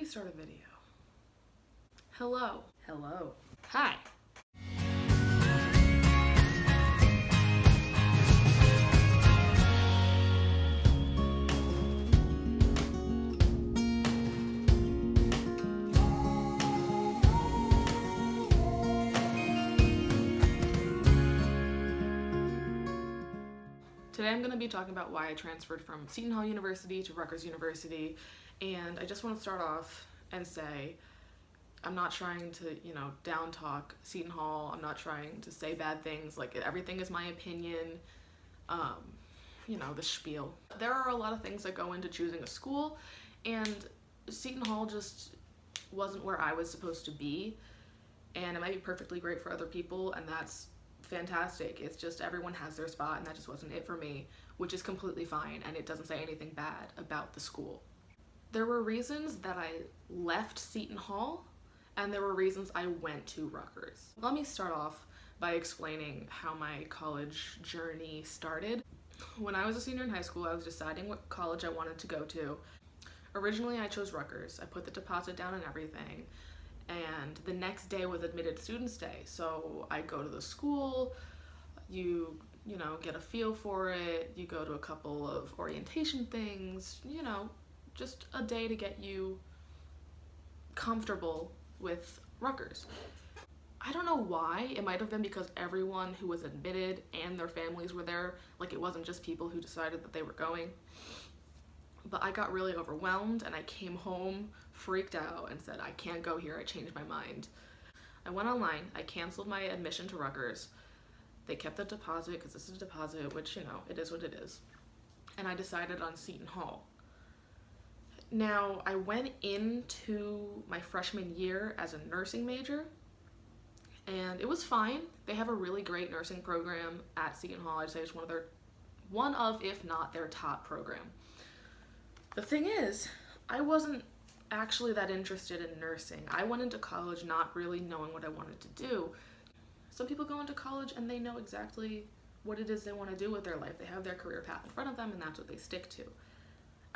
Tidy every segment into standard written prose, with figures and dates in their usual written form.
me start a video. Hello. Hello. Hi. Today I'm going to be talking about why I transferred from Seton Hall University to Rutgers University, and I just want to start off and say I'm not trying to, down talk Seton Hall. I'm not trying to say bad things. Like, everything is my opinion. The spiel. There are a lot of things that go into choosing a school, and Seton Hall just wasn't where I was supposed to be, and it might be perfectly great for other people, and that's fantastic. It's just everyone has their spot, and that just wasn't it for me, which is completely fine, and it doesn't say anything bad about the school. There were reasons that I left Seton Hall, and there were reasons I went to Rutgers. Let me start off by explaining how my college journey started. When I was a senior in high school, I was deciding what college I wanted to go to. Originally, I chose Rutgers. I put the deposit down and everything, and the next day was admitted students day. So I go to the school, you get a feel for it, you go to a couple of orientation things, just a day to get you comfortable with Rutgers. I don't know why. It might have been because everyone who was admitted and their families were there. Like, it wasn't just people who decided that they were going. But I got really overwhelmed, and I came home freaked out and said, I can't go here, I changed my mind. I went online, I canceled my admission to Rutgers. They kept the deposit because this is a deposit, which, it is what it is. And I decided on Seton Hall. Now, I went into my freshman year as a nursing major, and it was fine. They have a really great nursing program at Seton Hall. I'd say it's one of, if not their top program. The thing is, I wasn't actually that interested in nursing. I went into college not really knowing what I wanted to do. Some people go into college and they know exactly what it is they want to do with their life. They have their career path in front of them, and that's what they stick to.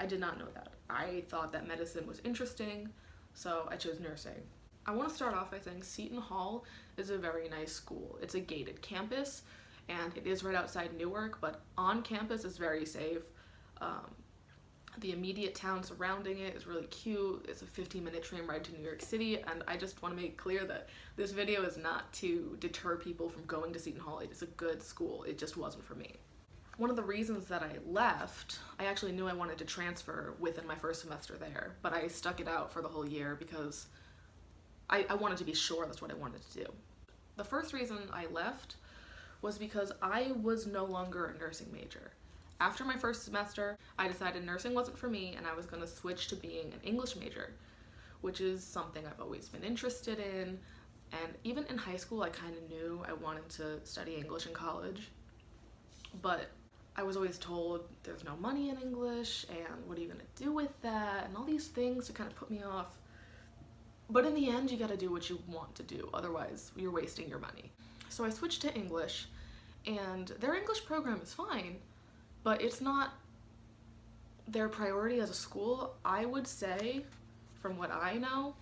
I did not know that. I thought that medicine was interesting, so I chose nursing. I want to start off by saying Seton Hall is a very nice school. It's a gated campus, and it is right outside Newark, but on campus it's very safe. The immediate town surrounding it is really cute. It's a 15-minute train ride to New York City, and I just want to make clear that this video is not to deter people from going to Seton Hall. It is a good school. It just wasn't for me. One of the reasons that I left, I actually knew I wanted to transfer within my first semester there, but I stuck it out for the whole year because I wanted to be sure that's what I wanted to do. The first reason I left was because I was no longer a nursing major. After my first semester, I decided nursing wasn't for me, and I was going to switch to being an English major, which is something I've always been interested in. And even in high school, I kind of knew I wanted to study English in college, but I was always told there's no money in English, and what are you going to do with that, and all these things to kind of put me off. But in the end, you got to do what you want to do, otherwise you're wasting your money. So I switched to English, and their English program is fine, but it's not their priority as a school. I would say, from what I know,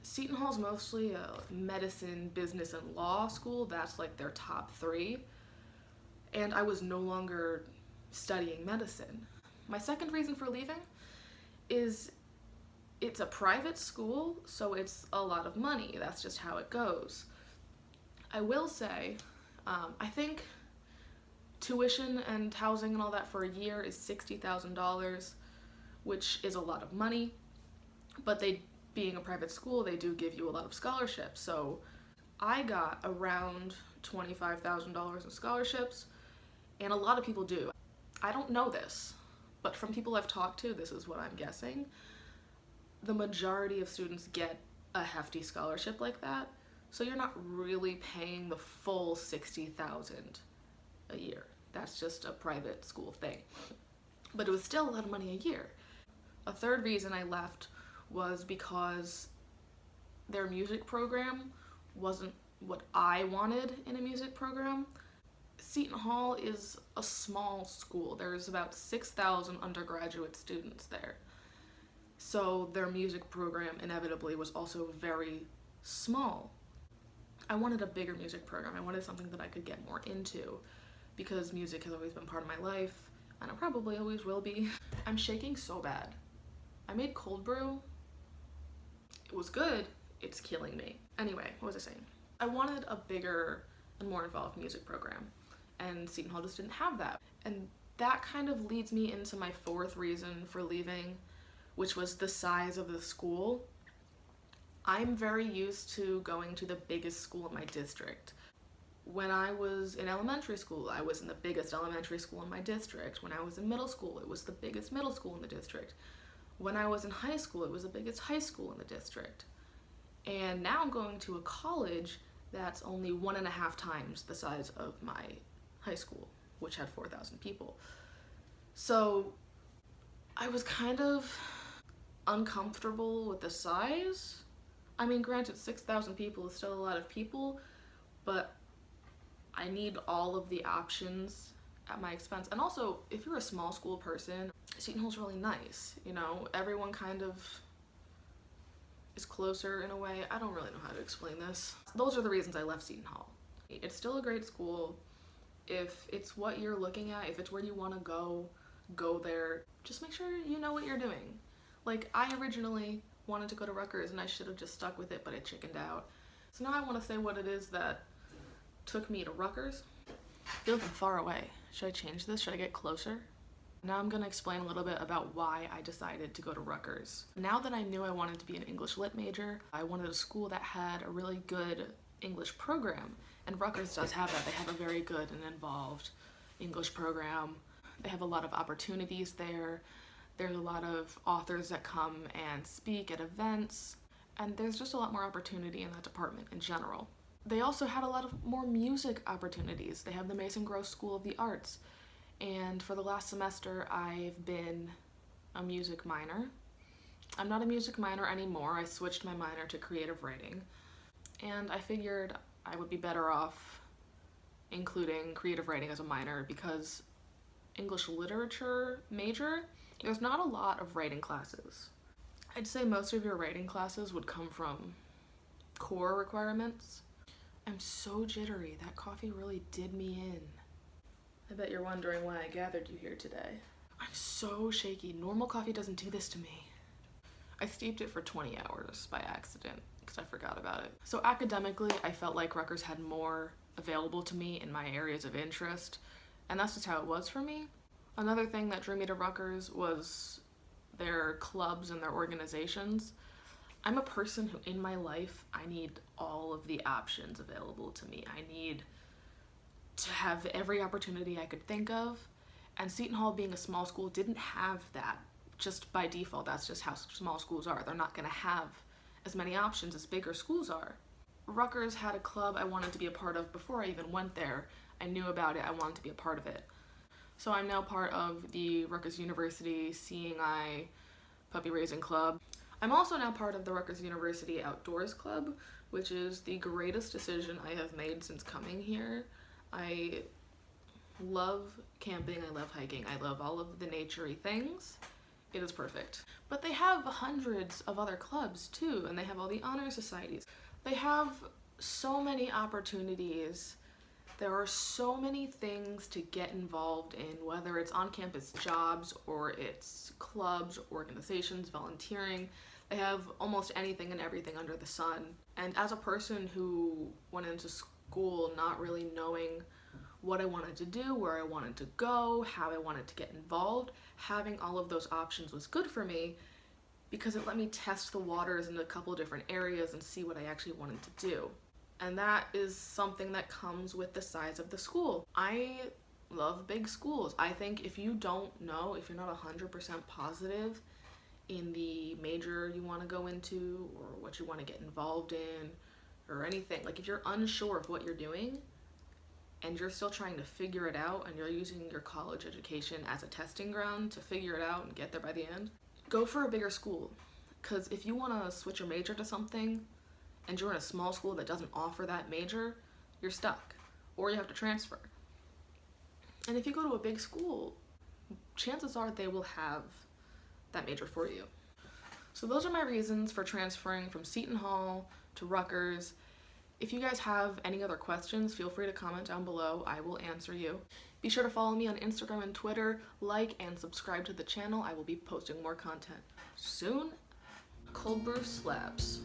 Seton Hall's mostly a medicine, business, and law school. That's like their top three. And I was no longer studying medicine. My second reason for leaving is it's a private school, so it's a lot of money. That's just how it goes. I will say, I think tuition and housing and all that for a year is $60,000, which is a lot of money, but being a private school, they do give you a lot of scholarships. So I got around $25,000 in scholarships, and a lot of people do. I don't know this, but from people I've talked to, this is what I'm guessing. The majority of students get a hefty scholarship like that, so you're not really paying the full $60,000 a year. That's just a private school thing. But it was still a lot of money a year. A third reason I left was because their music program wasn't what I wanted in a music program. Seton Hall is a small school. There's about 6,000 undergraduate students there. So their music program inevitably was also very small. I wanted a bigger music program. I wanted something that I could get more into because music has always been part of my life and it probably always will be. I'm shaking so bad. I made cold brew. It was good. It's killing me. Anyway, what was I saying? I wanted a bigger and more involved music program, and Seton Hall just didn't have that. And that kind of leads me into my fourth reason for leaving, which was the size of the school. I'm very used to going to the biggest school in my district. When I was in elementary school, I was in the biggest elementary school in my district. When I was in middle school, it was the biggest middle school in the district. When I was in high school, it was the biggest high school in the district. And now I'm going to a college that's only 1.5 times the size of my high school, which had 4,000 people. So I was kind of uncomfortable with the size. I mean, granted, 6,000 people is still a lot of people, but I need all of the options at my expense. And also, if you're a small school person, Seton Hall's really nice, you know? Everyone kind of is closer in a way. I don't really know how to explain this. Those are the reasons I left Seton Hall. It's still a great school. If it's what you're looking at, if it's where you want to go there. Just make sure you know what you're doing. Like, I originally wanted to go to Rutgers and I should have just stuck with it, but I chickened out. So now I want to say what it is that took me to Rutgers. I feel like I'm far away. Should I change this? Should I get closer? Now I'm going to explain a little bit about why I decided to go to Rutgers. Now that I knew I wanted to be an English lit major, I wanted a school that had a really good English program. And Rutgers does have that. They have a very good and involved English program. They have a lot of opportunities there. There's a lot of authors that come and speak at events. And there's just a lot more opportunity in that department in general. They also had a lot of more music opportunities. They have the Mason Gross School of the Arts. And for the last semester, I've been a music minor. I'm not a music minor anymore. I switched my minor to creative writing. And I figured I would be better off including creative writing as a minor because English literature major, there's not a lot of writing classes. I'd say most of your writing classes would come from core requirements. I'm so jittery. That coffee really did me in. I bet you're wondering why I gathered you here today. I'm so shaky. Normal coffee doesn't do this to me. I steeped it for 20 hours by accident because I forgot about it. So academically, I felt like Rutgers had more available to me in my areas of interest, and that's just how it was for me. Another thing that drew me to Rutgers was their clubs and their organizations. I'm a person who, in my life, I need all of the options available to me. I need to have every opportunity I could think of, and Seton Hall, being a small school, didn't have that. Just by default, that's just how small schools are. They're not going to have as many options as bigger schools are. Rutgers had a club I wanted to be a part of before I even went there. I knew about it, I wanted to be a part of it. So I'm now part of the Rutgers University Seeing Eye Puppy Raising Club. I'm also now part of the Rutgers University Outdoors Club, which is the greatest decision I have made since coming here. I love camping, I love hiking, I love all of the nature-y things. It is perfect. But they have hundreds of other clubs too, and they have all the honor societies. They have so many opportunities. There are so many things to get involved in, whether it's on-campus jobs or it's clubs, organizations, volunteering. They have almost anything and everything under the sun. And as a person who went into school not really knowing what I wanted to do, where I wanted to go, how I wanted to get involved, having all of those options was good for me because it let me test the waters in a couple different areas and see what I actually wanted to do. And that is something that comes with the size of the school. I love big schools. I think if you don't know, if you're not 100% positive in the major you want to go into or what you want to get involved in or anything, like if you're unsure of what you're doing and you're still trying to figure it out and you're using your college education as a testing ground to figure it out and get there by the end, go for a bigger school. Because if you want to switch your major to something and you're in a small school that doesn't offer that major, you're stuck, or you have to transfer. And if you go to a big school, chances are they will have that major for you. So those are my reasons for transferring from Seton Hall to Rutgers. If you guys have any other questions, feel free to comment down below. I will answer you. Be sure to follow me on Instagram and Twitter, like and subscribe to the channel. I will be posting more content soon. Cold brew slaps.